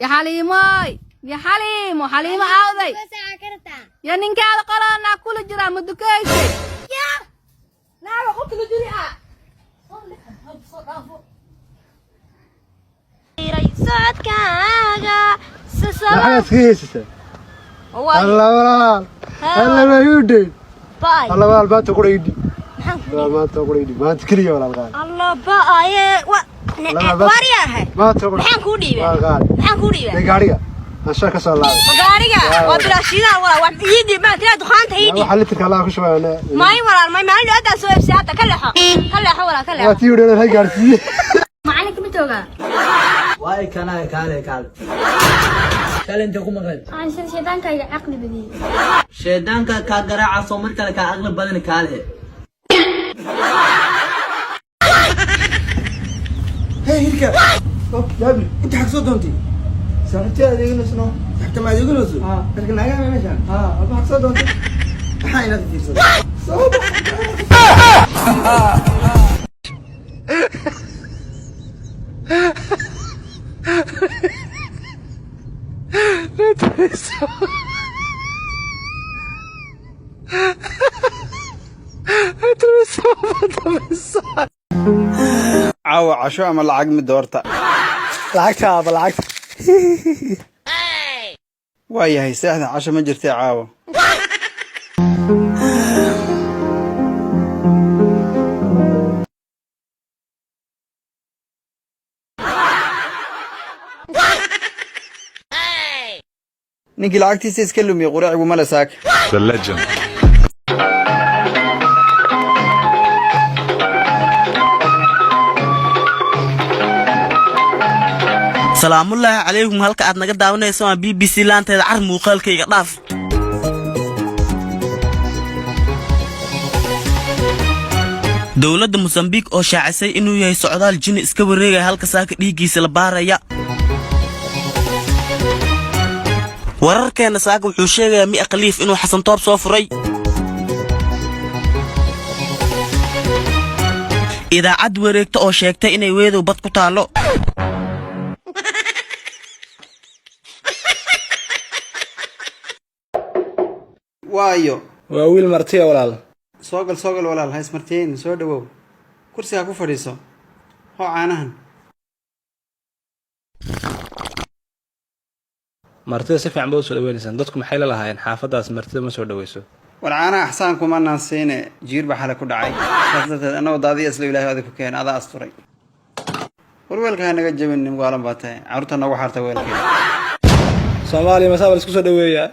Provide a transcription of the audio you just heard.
يا حليماي يا حليم وحليمة عاوذي يا نينك هذا قرانا كل جرا مدكايسي يا لا قلت له جريئة صوت كاغا لا سيسة الله الله ما يودي باي الله ما تقول يدي ما تقول يدي ما تكري ولا الغال الله باي وارياه ما تقول maxaan ku dhiibay الغال maxaan ku dhiibay gaariga ashaka salaam gaariga waa bilaashida waa iidi ma tira duqaanta iidi waxa litirka Allah ku shaqeeyna may walaal may maalin aad soo ibsi hada kala walaal kala waa tii wada hay gaarsiye macalin kuma tooga واي كان كان انت كم قال aan shaydaanka iga aqli badiyay شيطانك كا غراعه سو markale ka aqli badan kaale هي هيك يا ابني انت حق صوت انت ساعتي هذه نسنو تحت ما يقول له لكن انا ما مشان ابو حق صوت انت هاي لا تدير صوت عاو عشو أما العق مدورتا lacagta aba lacagta واي هي ساحدة عشو ما جرتي عاو نيجي لعقتي سيسكلم يا قراع وملا ساك The legend. السلام الله عليكم هلك aad naga daawanayso waa BBC laanteeda car muuqaalkayga dhaaf dawladda Mozambique oo shaacisay inuu yahay socdaal jin iska wareegay halka saaka dhiigiisa la baaraya wararkeena saaka wuxuu sheegayaa mi aqliif inuu Xasan Toob soo furay idaacad wareegta oo sheegtay inay weedow bad ku taalo وايو waa wiil martiya walaal سوقل ولا الهايس مرتين سو دبو كرسي ku fadhiiso هو caanahan martida si fiican baa soo dhaweynaysan dadku maxay la lahaayeen xaafadaas martida ma soo dhaweyso والعانا احسان كما ناسين جير بحاله ku dhacay sababta anoo daadiya isla ilaahay aad ku keen ada asturay warweelka naga jabin waalan baatay carruurta nagu xarta weelkeeda Soomaaliya ma sabal isku soo dhaweeyaa